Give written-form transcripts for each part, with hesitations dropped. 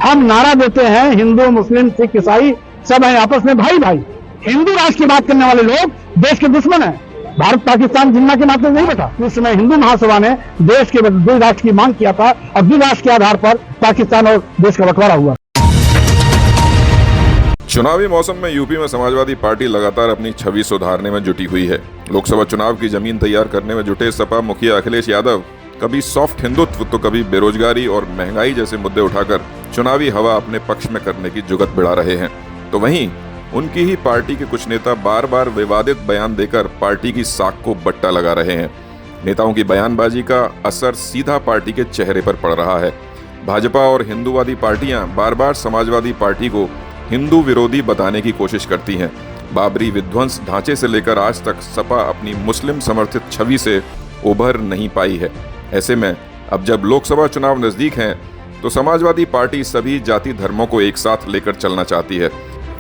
हम नारा देते हैं हिंदू मुस्लिम सिख ईसाई सब हैं आपस में भाई भाई। हिंदू राष्ट्र की बात करने वाले लोग देश के दुश्मन हैं। भारत पाकिस्तान जिन्ना के नाते नहीं बैठा। उस समय हिंदू महासभा ने देश के द्विराष्ट्र की मांग किया था और द्विराष्ट्र के आधार पर पाकिस्तान और देश का बंटवारा हुआ। चुनावी मौसम में यूपी में समाजवादी पार्टी लगातार अपनी छवि सुधारने में जुटी हुई है। लोकसभा चुनाव की जमीन तैयार करने में जुटे सपा मुखिया अखिलेश यादव कभी सॉफ्ट हिंदुत्व तो कभी बेरोजगारी और महंगाई जैसे मुद्दे उठाकर चुनावी हवा अपने पक्ष में करने की जुगत बढ़ा रहे हैं। तो वहीं उनकी ही पार्टी के कुछ नेता बार बार विवादित बयान देकर पार्टी की साख को बट्टा लगा रहे हैं। नेताओं की बयानबाजी का असर सीधा पार्टी के चेहरे पर पड़ रहा है। भाजपा और हिंदूवादी पार्टियां बार बार समाजवादी पार्टी को हिंदू विरोधी बताने की कोशिश करती हैं। बाबरी विध्वंस ढांचे से लेकर आज तक सपा अपनी मुस्लिम समर्थित छवि से उभर नहीं पाई है। ऐसे में अब जब लोकसभा चुनाव नजदीक हैं तो समाजवादी पार्टी सभी जाति धर्मों को एक साथ लेकर चलना चाहती है।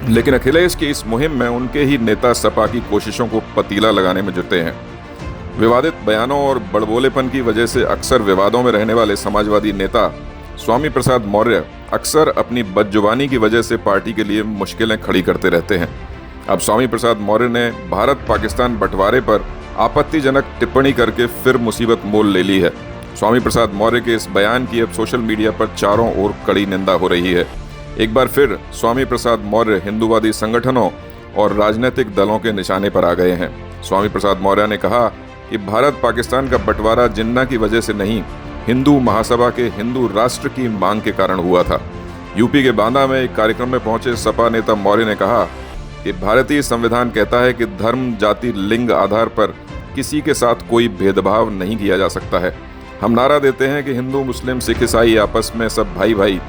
लेकिन अखिलेश की इस मुहिम में उनके ही नेता सपा की कोशिशों को पतीला लगाने में जुटे हैं। विवादित बयानों और बड़बोलेपन की वजह से अक्सर विवादों में रहने वाले समाजवादी नेता स्वामी प्रसाद मौर्य अक्सर अपनी बदजुबानी की वजह से पार्टी के लिए मुश्किलें खड़ी करते रहते हैं। अब स्वामी प्रसाद मौर्य ने भारत पाकिस्तान बंटवारे पर आपत्तिजनक टिप्पणी करके फिर मुसीबत मोल ले ली है। स्वामी प्रसाद मौर्य के इस बयान की अब सोशल मीडिया पर चारों ओर कड़ी निंदा हो रही है। एक बार फिर स्वामी प्रसाद मौर्य हिंदूवादी संगठनों और राजनीतिक दलों के निशाने पर आ गए हैं। स्वामी प्रसाद मौर्य ने कहा कि भारत पाकिस्तान का बंटवारा जिन्ना की वजह से नहीं, हिंदू महासभा के हिंदू राष्ट्र की मांग के कारण हुआ था। यूपी के बांदा में एक कार्यक्रम में पहुंचे सपा नेता मौर्य ने कहा कि भारतीय संविधान कहता है कि धर्म, जाति, लिंग आधार पर किसी के साथ कोई भेदभाव नहीं किया जा सकता है। हम नारा देते हैं कि हिंदू मुस्लिम सिख ईसाई आपस में सब भाई भाई।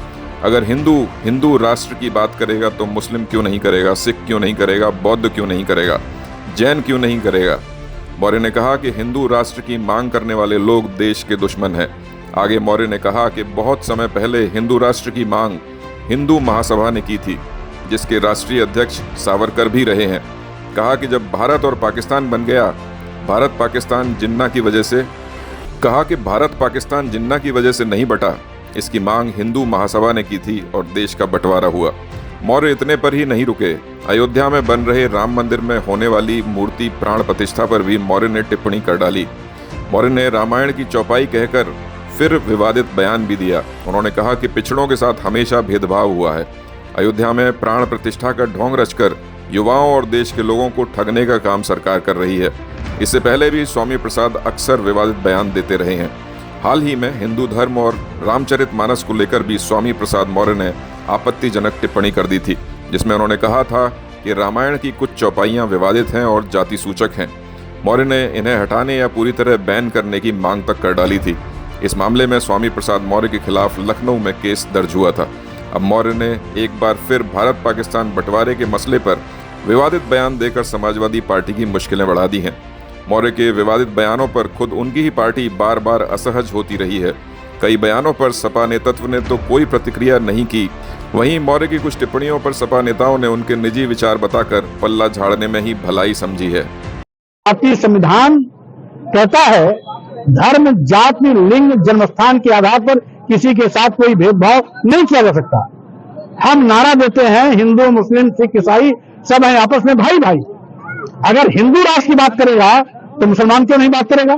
अगर हिंदू राष्ट्र की बात करेगा तो मुस्लिम क्यों नहीं करेगा, सिख क्यों नहीं करेगा, बौद्ध क्यों नहीं करेगा, जैन क्यों नहीं करेगा। मौर्य ने कहा कि हिंदू राष्ट्र की मांग करने वाले लोग देश के दुश्मन हैं। आगे मौर्य ने कहा कि बहुत समय पहले हिंदू राष्ट्र की मांग हिंदू महासभा ने की थी, जिसके राष्ट्रीय अध्यक्ष सावरकर भी रहे हैं। कहा कि जब भारत और पाकिस्तान बन गया, भारत पाकिस्तान जिन्ना की वजह से नहीं बटा। इसकी मांग हिंदू महासभा ने की थी और देश का बंटवारा हुआ। मौर्य इतने पर ही नहीं रुके। अयोध्या में बन रहे राम मंदिर में होने वाली मूर्ति प्राण प्रतिष्ठा पर भी मौर्य ने टिप्पणी कर डाली। मौर्य ने रामायण की चौपाई कहकर फिर विवादित बयान भी दिया। उन्होंने कहा कि पिछड़ों के साथ हमेशा भेदभाव हुआ है। अयोध्या में प्राण प्रतिष्ठा का ढोंग रचकर युवाओं और देश के लोगों को ठगने का काम सरकार कर रही है। इससे पहले भी स्वामी प्रसाद अक्सर विवादित बयान देते रहे हैं। हाल ही में हिंदू धर्म और रामचरितमानस को लेकर भी स्वामी प्रसाद मौर्य ने आपत्तिजनक टिप्पणी कर दी थी, जिसमें उन्होंने कहा था कि रामायण की कुछ चौपाइयां विवादित हैं और जाति सूचक हैं। मौर्य ने इन्हें हटाने या पूरी तरह बैन करने की मांग तक कर डाली थी। इस मामले में स्वामी प्रसाद मौर्य के खिलाफ लखनऊ में केस दर्ज हुआ था। अब मौर्य ने एक बार फिर भारत पाकिस्तान बंटवारे के मसले पर विवादित बयान देकर समाजवादी पार्टी की मुश्किलें बढ़ा दी हैं। मौर्य के विवादित बयानों पर खुद उनकी ही पार्टी बार बार असहज होती रही है। कई बयानों पर सपा नेतृत्व ने तो कोई प्रतिक्रिया नहीं की। वहीं मौर्य की कुछ टिप्पणियों पर सपा नेताओं ने उनके निजी विचार बताकर पल्ला झाड़ने में ही भलाई समझी है। भारतीय संविधान कहता है धर्म, जाति, लिंग, जन्मस्थान के आधार पर किसी के साथ कोई भेदभाव नहीं किया जा सकता। हम नारा देते हैं हिंदू मुस्लिम सिख ईसाई सब हैं आपस में भाई भाई। अगर हिंदू राष्ट्र की बात करेगा तो मुसलमान क्यों नहीं बात करेगा,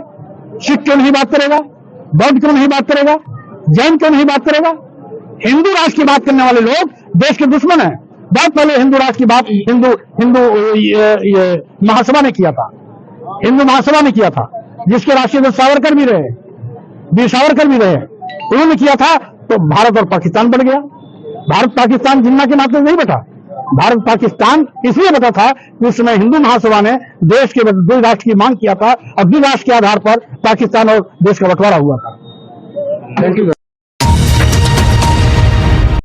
सिख क्यों नहीं बात करेगा, बौद्ध क्यों नहीं बात करेगा, जैन क्यों नहीं बात करेगा। हिंदू राष्ट्र की बात करने वाले लोग देश के दुश्मन हैं। बहुत पहले हिंदू राष्ट्र की बात हिंदू महासभा ने किया था। हिंदू महासभा ने किया था, जिसके राष्ट्रीय अध्यक्ष सावरकर भी रहे, वीर सावरकर भी रहे। उन्होंने किया था तो भारत और पाकिस्तान बढ़ गया। भारत पाकिस्तान जिन्ना के नाते नहीं बैठा। भारत पाकिस्तान इसलिए बता था कि उस समय हिंदू महासभा ने देश के द्विराष्ट्र की मांग किया था और द्विराष्ट्र के आधार पर पाकिस्तान और देश का बंटवारा हुआ था। Thank you.